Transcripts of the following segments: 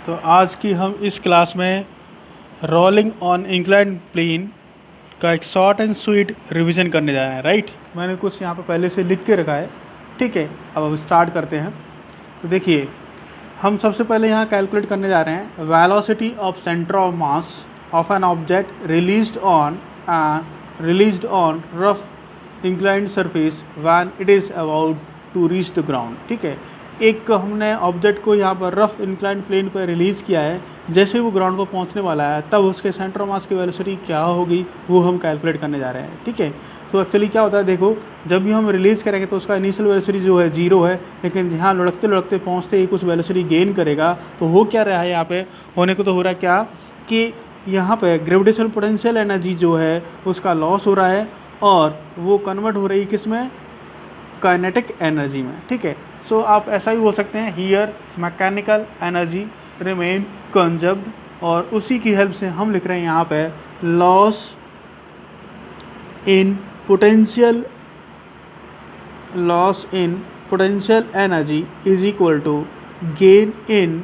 तो आज की हम इस क्लास में रोलिंग ऑन इंक्लाइंड प्लेन का एक शॉर्ट एंड स्वीट रिवीजन करने जा रहे हैं। राइट, मैंने कुछ यहाँ पे पहले से लिख के रखा है। ठीक है, अब स्टार्ट करते हैं। तो देखिए, हम सबसे पहले यहाँ कैलकुलेट करने जा रहे हैं velocity of centre of mass of an object released on rough inclined surface when it is about to reach the ground. ठीक है, एक हमने ऑब्जेक्ट को यहाँ पर रफ इंक्लाइंड प्लेन पर रिलीज़ किया है, जैसे वो ग्राउंड पर पहुँचने वाला है तब उसके सेंटर ऑफ मास की वेलोसिटी क्या होगी वो हम कैलकुलेट करने जा रहे हैं। ठीक है, तो एक्चुअली क्या होता है, देखो जब भी हम रिलीज़ करेंगे तो उसका इनिशियल वेलोसिटी जो है 0 है, लेकिन यहाँ लुढ़कते लुढ़कते पहुँचते ही कुछ वेलोसिटी गेन करेगा। तो हो क्या रहा है यहाँ पे, होने को तो हो रहा है क्या कि यहाँ पे ग्रेविटेशनल पोटेंशियल एनर्जी जो है उसका लॉस हो रहा है और वो कन्वर्ट हो रही है किस में, काइनेटिक एनर्जी में। ठीक है, सो आप ऐसा भी बोल सकते हैं here mechanical energy remain conserved, और उसी की हेल्प से हम लिख रहे हैं यहाँ पे loss in potential energy is equal to gain in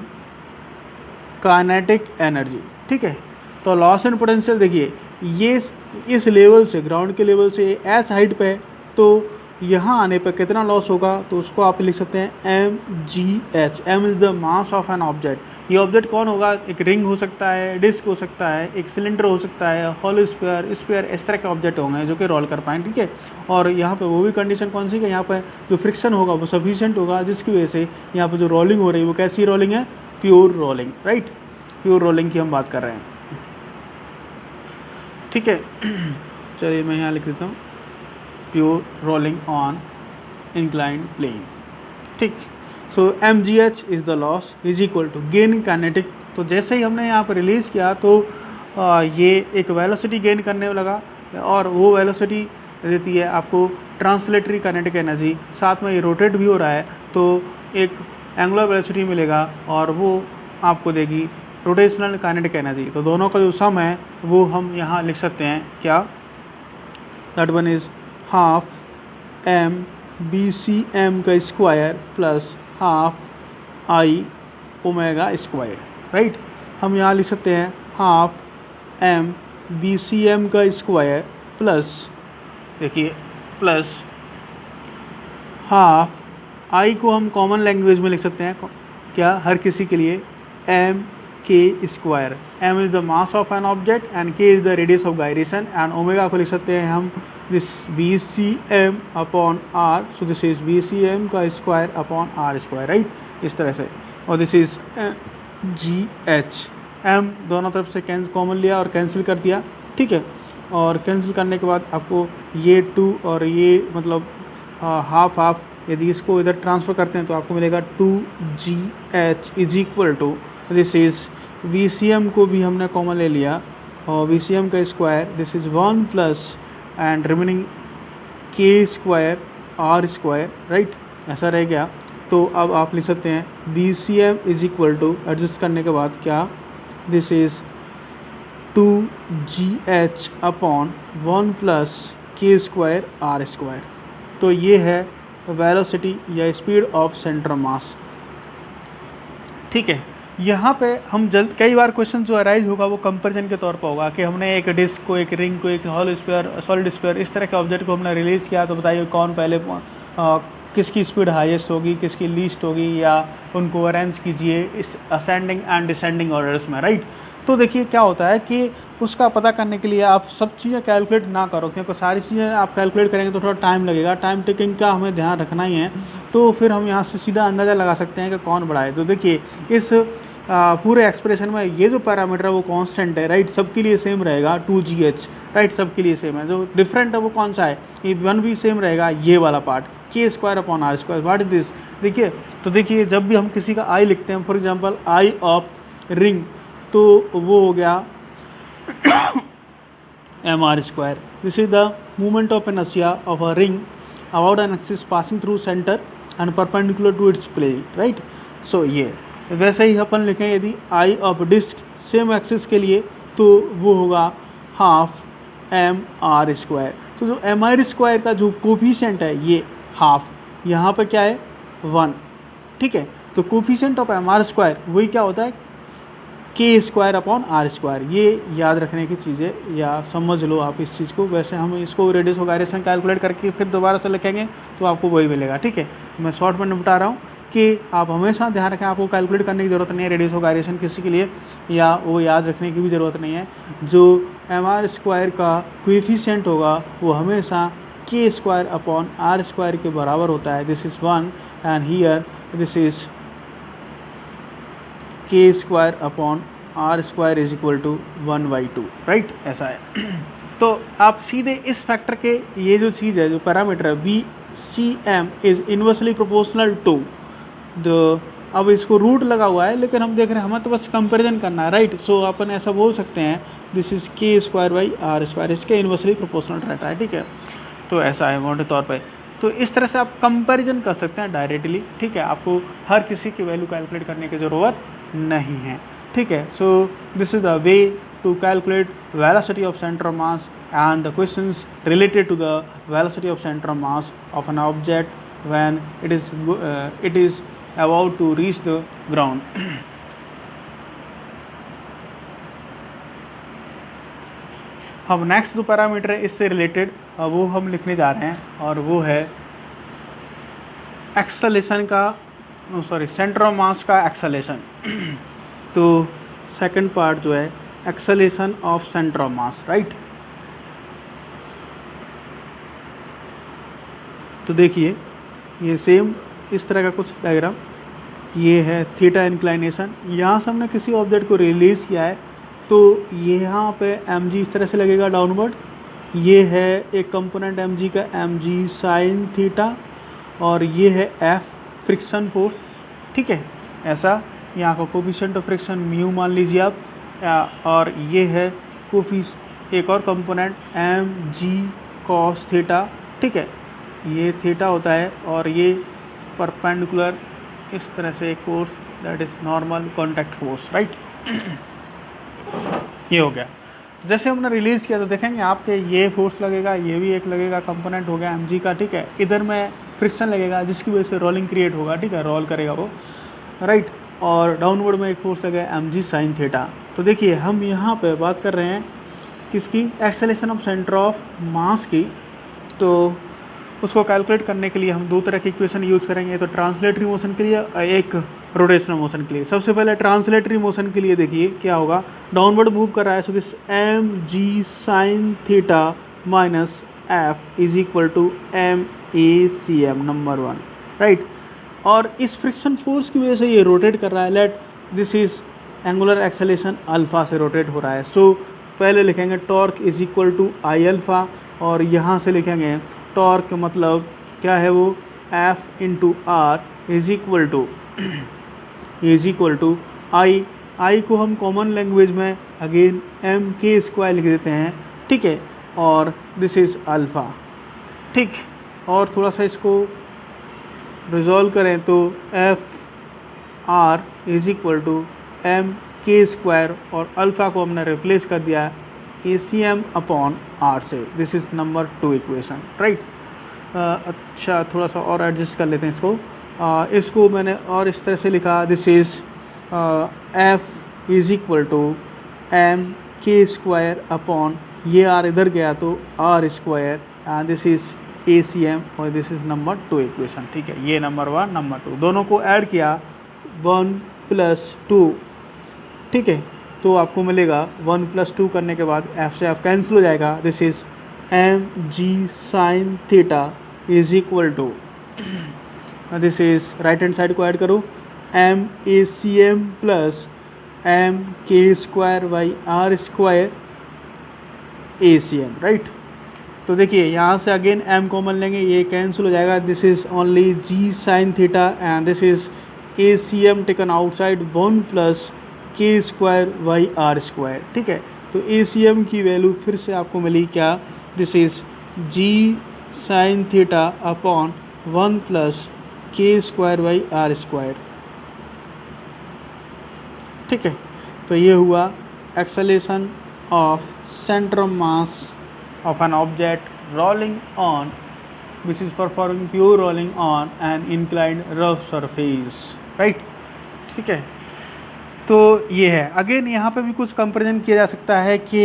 kinetic energy. ठीक है, तो लॉस इन पोटेंशियल देखिए ये इस लेवल से, ग्राउंड के लेवल से एस हाइट पे, तो यहाँ आने पर कितना लॉस होगा, तो उसको आप लिख सकते हैं mgh। m is the mass of an object. ये ऑब्जेक्ट कौन होगा, एक रिंग हो सकता है, डिस्क हो सकता है, एक सिलेंडर हो सकता है, हॉलो स्फीयर, इस तरह के ऑब्जेक्ट होंगे जो कि रोल कर पाएँ। ठीक है, और यहाँ पे वो भी कंडीशन कौन सी है, यहाँ पर जो फ्रिक्शन होगा वो सफिशिएंट होगा, जिसकी वजह से यहाँ पर जो रोलिंग हो रही है वो कैसी रोलिंग है, pure rolling. Right, pure rolling की हम बात कर रहे हैं। ठीक है, चलिए मैं यहाँ लिख देता हूँ pure rolling on inclined plane. ठीक, so mgh is the loss is equal to gain kinetic. तो जैसे ही हमने यहाँ पर रिलीज़ किया तो ये एक वेलोसिटी गेन करने लगा, और वो वेलोसिटी देती है आपको ट्रांसलेटरी काइनेटिक एनर्जी, साथ में ये रोटेट भी हो रहा है तो एक एंगुलर वेलोसिटी मिलेगा और वो आपको देगी रोटेशनल काइनेटिक एनर्जी। तो दोनों का जो सम है वो हम यहाँ लिख सकते हैं क्या, that one is half m BCm का square plus half I omega square. Right, हम यहाँ लिख सकते हैं हाफ m BCm का स्क्वायर प्लस, देखिए प्लस हाफ I को हम कॉमन लैंग्वेज में लिख सकते हैं क्या, हर किसी के लिए m k square. m is the mass of an object and k is the radius of gyration, and omega को लिख सकते हैं हम this BCm upon r। So this is BCm का square upon r square. Right, इस तरह से, और दिस इज gh। m दोनों तरफ से कॉमन लिया और कैंसिल कर दिया। ठीक है, और कैंसिल करने के बाद आपको ये 2 और ये मतलब हाफ हाफ, यदि इसको इधर ट्रांसफ़र करते हैं तो आपको मिलेगा 2gh is equal to this is BCm को भी हमने कॉमन ले लिया और BCm का square, this is 1 plus and remaining k square r square. Right, ऐसा रह गया। तो अब आप लिख सकते हैं BCm is equal to, adjust करने के बाद क्या, this is 2gh upon 1 plus k square r square. तो ये है वेलोसिटी या स्पीड ऑफ सेंटर मास। ठीक है, यहाँ पे हम कई बार क्वेश्चन जो अराइज होगा वो कंपैरिजन के तौर पर होगा कि हमने एक डिस्क को, एक रिंग को, एक हॉलो स्फीयर, सॉलिड स्फीयर, इस तरह के ऑब्जेक्ट को हमने रिलीज़ किया, तो बताइए कौन पहले किसकी स्पीड हाईएस्ट होगी, किसकी लीस्ट होगी, या उनको अरेंज कीजिए इस असेंडिंग एंड डिसेंडिंग ऑर्डर्स में। राइट, तो देखिए क्या होता है कि उसका पता करने के लिए आप सब चीज़ें कैलकुलेट ना करो, क्योंकि सारी चीज़ें आप कैलकुलेट करेंगे तो थोड़ा टाइम लगेगा, टाइम टेकिंग का हमें ध्यान रखना ही है। तो फिर हम यहाँ से सीधा अंदाज़ा लगा सकते हैं कि कौन बड़ा है। तो देखिए इस पूरे एक्सप्रेशन में ये जो पैरामीटर है वो कांस्टेंट है। राइट, सबके लिए सेम रहेगा 2gh। राइट, सबके लिए सेम है। जो डिफरेंट है वो कौन सा है, ये 1 भी सेम रहेगा, ये वाला part k square upon r square. What is this, देखिए तो देखिए जब भी हम किसी का I लिखते हैं, for example I of ring, तो वो हो गया mr square. This is the movement of inertia of a ring about an axis passing through centre and perpendicular to its plane. Right, so ये वैसे ही अपन लिखें यदि I of disc same axis के लिए, तो वो होगा हाफ mr स्क्वायर। तो जो mr स्क्वायर का जो कोफिशिएंट है ये हाफ, यहाँ पर क्या है 1। ठीक है, तो कोफिशिएंट ऑफ mr स्क्वायर वही क्या होता है, के स्क्वायर अपॉन आर स्क्वायर। ये याद रखने की चीज़ें या समझ लो आप इस चीज़ को। वैसे हम इसको रेडियस ऑफ गायरेशन कैलकुलेट करके फिर दोबारा से लिखेंगे तो आपको वही मिलेगा, ठीक है। मैं शॉर्ट में निपटा रहा हूँ कि आप हमेशा ध्यान रखें, आपको कैलकुलेट करने की ज़रूरत नहीं है रेडियस ऑफ गायरेशन किसी के लिए, या वो याद रखने की भी ज़रूरत नहीं है। जो एम आर स्क्वायर का कोएफिशिएंट होगा वो हमेशा के स्क्वायर अपॉन आर स्क्वायर के बराबर होता है। This is 1 and here this is K square upon R square is equal to 1/2, right, ऐसा है। तो आप सीधे इस फैक्टर के ये जो चीज़ है, जो पैरामीटर है V C M is inversely proportional to the, अब इसको रूट लगा हुआ है लेकिन हम देख रहे हैं हमें तो बस कंपैरिजन करना है, राइट। सो अपन ऐसा बोल सकते हैं this is K square by R square, इसके इन्वर्सली प्रोपोर्शनल रहता है, ठीक है। तो ऐसा है मोटे तौर पे। तो इस तरह से आप कंपैरिजन कर सकते हैं डायरेक्टली, ठीक है। आपको हर किसी की वैल्यू कैलकुलेट करने की ज़रूरत नहीं है, ठीक है। So this is the way to calculate velocity of centre of mass and the questions related to the velocity of centre of mass of an object when it is about to reach the ground. अब next जो parameter है इससे related वो हम लिखने जा रहे हैं, और वो है एक्सेलेरेशन का, सेंटर ऑफ मास का एक्सेलेरेशन। तो सेकंड पार्ट जो है acceleration of centre of mass, right. तो देखिए ये सेम इस तरह का कुछ डायग्राम, ये है थीटा इंक्लाइनेशन। यहाँ से हमने किसी ऑब्जेक्ट को रिलीज किया है तो यहाँ पे एम जी इस तरह से लगेगा डाउनवर्ड। ये है एक कंपोनेंट एम जी का एम जी साइन थीटा, और ये है एफ फ्रिक्शन फोर्स, ठीक है। ऐसा यहाँ का कोफिशिएंट ऑफ फ्रिक्शन म्यू मान लीजिए आप, और ये है एक और component M G cos theta, ठीक है। ये थीटा होता है और ये परपेंडिकुलर इस तरह से एक force that is normal contact force, right. ये हो गया। जैसे हमने रिलीज़ किया तो देखेंगे आपके ये फोर्स लगेगा, ये भी एक लगेगा, कंपोनेंट हो गया एम जी का, ठीक है। इधर में फ्रिक्शन लगेगा जिसकी वजह से रोलिंग क्रिएट होगा, ठीक है, रोल करेगा वो, राइट। और डाउनवर्ड में एक फोर्स लगेगा एम जी साइन थीटा। तो देखिए हम यहाँ पे बात कर रहे हैं किसकी, एक्सेलेरेशन ऑफ सेंटर ऑफ मास की। तो उसको कैलकुलेट करने के लिए हम दो तरह की इक्वेशन यूज़ करेंगे, तो ट्रांसलेटरी मोशन के लिए, एक रोटेशनल मोशन के लिए। सबसे पहले ट्रांसलेटरी मोशन के लिए देखिए क्या होगा, डाउनवर्ड मूव कर रहा है, so this M G sine theta minus F is equal to M A C M, number 1, right. और इस फ्रिक्शन फोर्स की वजह से ये रोटेट कर रहा है, let this is angular acceleration alpha से रोटेट हो रहा है। सो पहले लिखेंगे torque is equal to I alpha, और यहाँ से लिखेंगे टॉर्क मतलब क्या है वो, F into R is equal to I को हम कॉमन लैंग्वेज में अगेन एम के स्क्वायर लिख देते हैं, ठीक है। और दिस इज़ अल्फ़ा, ठीक। और थोड़ा सा इसको रिजॉल्व करें तो F R is equal to M K square, और अल्फ़ा को हमने रिप्लेस कर दिया A C M upon R से। This is number 2 equation, right. अच्छा थोड़ा सा और एडजस्ट कर लेते हैं इसको। इसको मैंने और इस तरह से लिखा, this is F is equal to M K square upon, ये आर इधर गया तो R square, and this is A C M, और दिस इज़ नंबर 2 इक्वेशन, ठीक है। ये नंबर 1 नंबर 2 दोनों को ऐड किया 1 + 2, ठीक है। तो आपको मिलेगा 1 + 2 करने के बाद एफ से एफ कैंसिल हो जाएगा। This is M G sine theta is equal to, this is right hand side को ऐड करो, M A C M plus M K square by R square A C M, right. तो देखिए यहाँ से again M common लेंगे, ये cancel हो जाएगा। This is only G sine theta and this is A C M taken outside 1 + के square by R square, ठीक है। तो ए सी एम की वैल्यू फिर से आपको मिली क्या, this is G sine theta upon 1 + के स्क्वायर बाई आर स्क्वायर, ठीक है। तो ये हुआ acceleration of centre of mass of an object rolling on, which is performing pure rolling on an inclined rough surface, right, ठीक है। तो ये है। अगेन यहाँ पे भी कुछ कंपेरिजन किया जा सकता है कि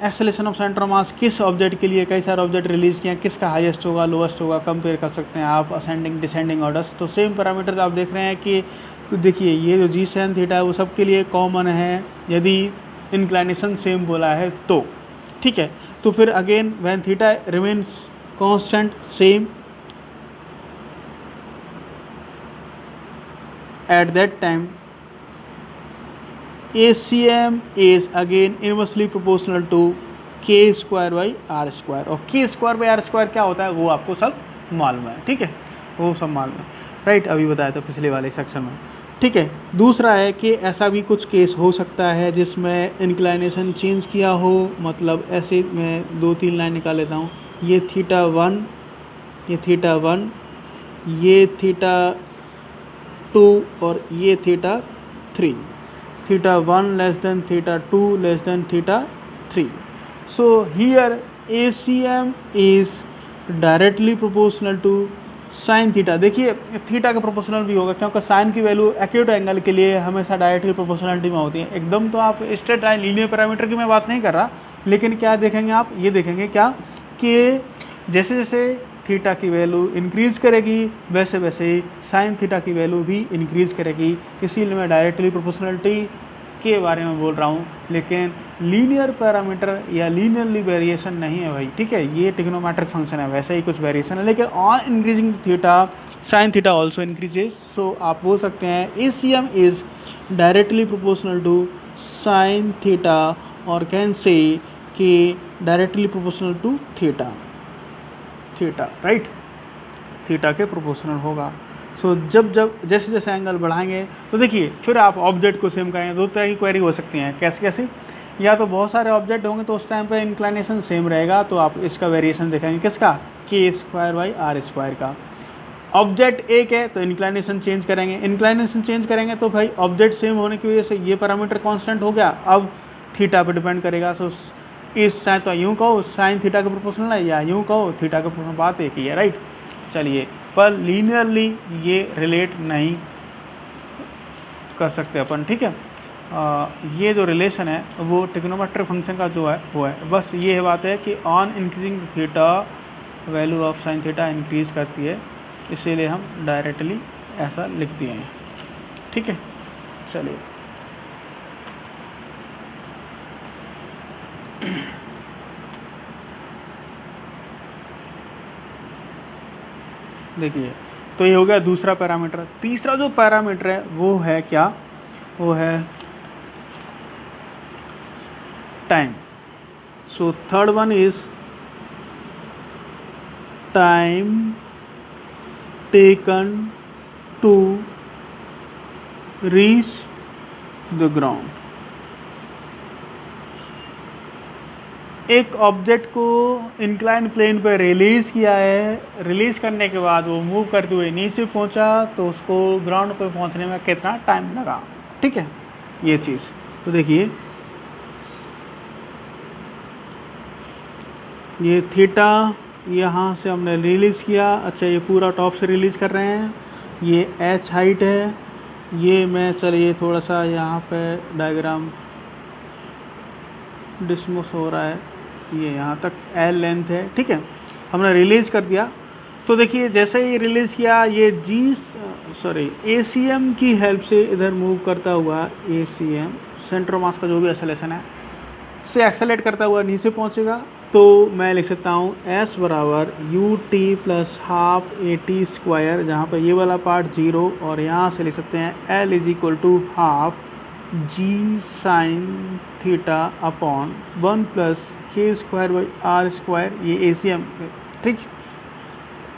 एक्सेलेरेशन ऑफ सेंटर ऑफ मास किस ऑब्जेक्ट के लिए, कई सारे ऑब्जेक्ट रिलीज किए हैं, किसका हाईएस्ट होगा, लोएस्ट होगा, कंपेयर कर सकते हैं आप असेंडिंग डिसेंडिंग ऑर्डर्स। तो सेम पैरामीटर्स आप देख रहे हैं कि देखिए ये जो जी साइन थीटा है वो सबके लिए कॉमन है यदि इंक्लाइनेशन सेम बोला है तो, ठीक है। तो फिर again when theta remains constant same at that time ACM is again inversely proportional to k square by R square, और k square by R square क्या होता है वो आपको सब मालूम है, ठीक है, वो सब मालूम है, राइट, अभी बताया था पिछले वाले सेक्शन में, ठीक है। दूसरा है कि ऐसा भी कुछ केस हो सकता है जिसमें इंक्लाइनेशन चेंज किया हो, मतलब ऐसे मैं 2-3 लाइन निकाल लेता हूँ, ये थीटा 1, ये थीटा 1, ये थीटा 2 और ये theta 3, theta 1 less than theta 2 less than theta 3. So here ACM is directly proportional to sin theta। देखिए थीटा का प्रोपोर्शनल भी होगा क्योंकि साइन की वैल्यू एक्यूट एंगल के लिए हमेशा डायरेक्टली प्रोपोर्शनलिटी में होती है। एकदम तो आप स्ट्रेट लाइन लीनियर पैरामीटर की मैं बात नहीं कर रहा, लेकिन क्या देखेंगे आप, ये देखेंगे क्या कि जैसे जैसे थीटा की वैल्यू इंक्रीज़ करेगी वैसे वैसे ही साइन थीटा की वैल्यू भी इंक्रीज़ करेगी, इसीलिए मैं डायरेक्टली प्रोपोर्शनलिटी के बारे में बोल रहा हूँ, लेकिन लीनियर पैरामीटर या लीनियरली वेरिएशन नहीं है भाई, ठीक है, ये ट्रिग्नोमेट्रिक फंक्शन है, वैसे ही कुछ वेरिएशन है, लेकिन on increasing theta sine theta also increases. So आप बोल सकते हैं ACM is directly proportional to sine theta और कैन से कि directly proportional to theta, right, theta के प्रोपोर्शनल होगा। सो जब जैसे जैसे एंगल बढ़ाएंगे तो देखिए फिर आप ऑब्जेक्ट को सेम करेंगे, दो तरह की क्वेरी हो सकती हैं, कैसे, या तो बहुत सारे ऑब्जेक्ट होंगे तो उस टाइम पे इंक्लाइनेशन सेम रहेगा तो आप इसका वेरिएशन देखेंगे किसका, k square by R square का। ऑब्जेक्ट एक है तो इंक्लाइनेशन चेंज करेंगे, तो भाई ऑब्जेक्ट सेम होने की वजह से ये पैरामीटर कांस्टेंट हो गया, अब थीटा पे डिपेंड करेगा। सो इस चाहे तो यूँ कहो साइन थीटा के प्रोपोर्शनल है या यूँ कहो थीटा के प्रोपोर्शनल, बात एक ही है, राइट। चलिए पर लीनियरली ये रिलेट नहीं कर सकते अपन, ठीक है। ये जो रिलेशन है वो ट्रिग्नोमेट्रिक फंक्शन का जो है वो है, बस ये बात है कि on increasing theta value of sine theta increase करती है, इसीलिए हम डायरेक्टली ऐसा लिख दिए हैं, ठीक है। चलिए देखिए तो ये हो गया दूसरा पैरामीटर। तीसरा जो पैरामीटर है वो है क्या, वो है time. So third one is time taken to reach the ground. एक ऑब्जेक्ट को इंक्लाइन प्लेन पर रिलीज़ किया है, रिलीज़ करने के बाद वो मूव करते हुए नीचे पहुंचा तो उसको ग्राउंड पर पहुंचने में कितना टाइम लगा, ठीक है, ये चीज़। तो देखिए ये थीटा यहाँ से हमने रिलीज़ किया, अच्छा ये पूरा टॉप से रिलीज़ कर रहे हैं, ये h हाइट है, ये मैं चलिए थोड़ा सा यहाँ पे डायग्राम डिस्मोस हो रहा है, ये यहाँ तक L लेंथ है, ठीक है, हमने रिलीज़ कर दिया। तो देखिए जैसे ही रिलीज़ किया ये ACM की हेल्प से इधर मूव करता हुआ ACM सेंटर ऑफ मास का जो भी एक्सेलरेशन है से एक्सेलेरेट करता हुआ नीचे पहुँचेगा। तो मैं लिख सकता हूँ S बराबर ut plus half AT square, जहाँ पर ये वाला पार्ट 0, और यहाँ से लिख सकते हैं L is equal to half g sine theta upon 1 plus k square by R square, ये ACM, ठीक,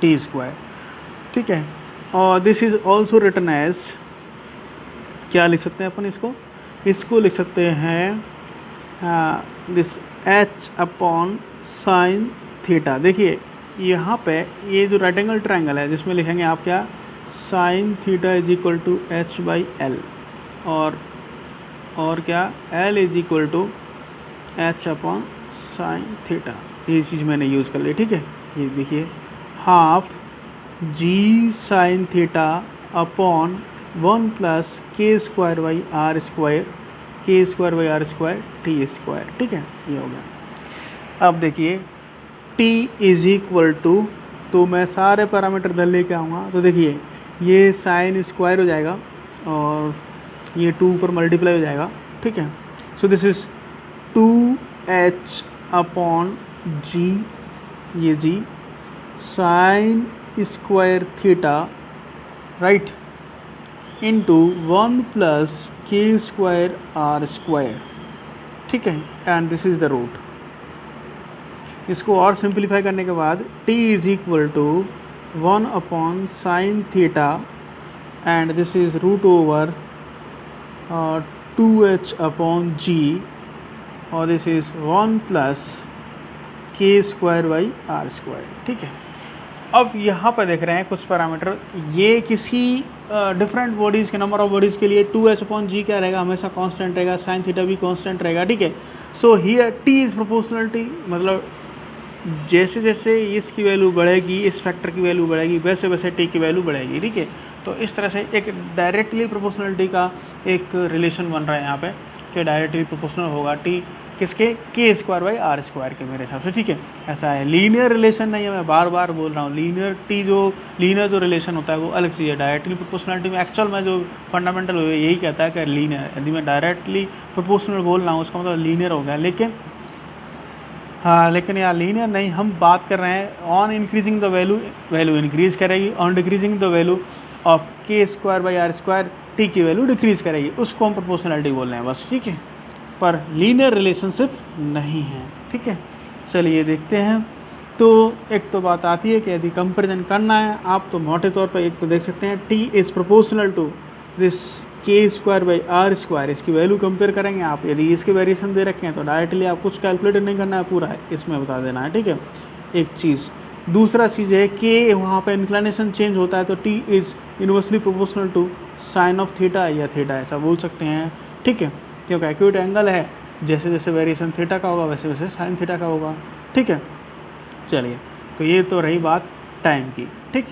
t स्क्वायर, ठीक है। और this is also written as, क्या लिख सकते हैं अपन इसको लिख सकते हैं this h upon sine theta. देखिए यहाँ पे ये जो राइट एंगल ट्रायंगल है जिसमें लिखेंगे आप क्या, sine theta is equal to h by L, और क्या L is equal to h upon sine theta, ये चीज़ मैंने यूज़ कर ली, ठीक है। ये देखिए half g sine theta upon 1 plus K square by R square, K square by R square T square. ठीक है, ये हो गया। अब देखिए t इज इक्वल टू, तो मैं सारे पैरामीटर इधर लेके आऊँगा, तो देखिए ये साइन स्क्वायर हो जाएगा और ये 2 पर मल्टीप्लाई हो जाएगा। ठीक है, so this is 2h upon G, ये G sine square theta right into 1 plus K square R square. ठीक है, and this is the root. इसको और सिंप्लीफाई करने के बाद t is equal to 1 upon sine theta and this is root over 2h upon G और this is 1 plus K square by R square. ठीक है, अब यहाँ पर देख रहे हैं कुछ पैरामीटर, ये किसी डिफरेंट बॉडीज़ के नंबर ऑफ बॉडीज़ के लिए 2h अपॉन जी क्या रहेगा, हमेशा कांस्टेंट रहेगा, साइन थीटा भी कांस्टेंट रहेगा। ठीक है, so here T is proportionality, मतलब जैसे जैसे इसकी वैल्यू बढ़ेगी, इस फैक्टर की वैल्यू बढ़ेगी, वैसे वैसे टी की वैल्यू बढ़ेगी। ठीक है, तो इस तरह से एक डायरेक्टली प्रोपोर्शनलिटी का एक रिलेशन बन रहा है यहाँ पे कि डायरेक्टली प्रोपोर्शनल होगा टी किसके, के स्क्वायर बाई आर स्क्वायर के मेरे हिसाब से। ठीक है, ऐसा है, लीनियर रिलेशन नहीं है, मैं बार बार बोल रहा हूँ। लीनियर जो रिलेशन होता है वो अलग चीज़ है। डायरेक्टली प्रोपोर्शनलिटी में एक्चुअल में जो फंडामेंटल यही कहता है कि लीनियर, यदि मैं डायरेक्टली प्रोपोर्शनल बोल रहा हूँ उसका मतलब लीनियर हो गया। लेकिन यहाँ लीनियर नहीं, हम बात कर रहे हैं on increasing the value increase करेगी, on decreasing the value of K square by R square T की वैल्यू डिक्रीज करेगी, उसको हम प्रोपोर्शनलिटी बोल रहे हैं बस। ठीक है, पर लीनियर रिलेशनशिप नहीं है। ठीक है, चलिए देखते हैं। तो एक तो बात आती है कि यदि कंपेरिजन करना है आप, तो मोटे तौर पर एक तो देख सकते हैं t is proportional to this K square by R square, इसकी वैल्यू कंपेयर करेंगे आप। यदि इसके वेरिएशन दे रखे हैं तो डायरेक्टली आप कुछ कैलकुलेट नहीं करना है, पूरा है इसमें बता देना है। ठीक है, एक चीज़। दूसरा चीज़ है कि वहाँ पर इंक्लिनेशन चेंज होता है तो t is inversely proportional to sine of theta या थीटा, ऐसा बोल सकते हैं। ठीक है, क्योंकि एक्यूट एंगल है, जैसे जैसे वेरिएशन थीटा का होगा वैसे वैसे साइन थीटा का होगा। ठीक है, चलिए, तो ये तो रही बात टाइम की। ठीक।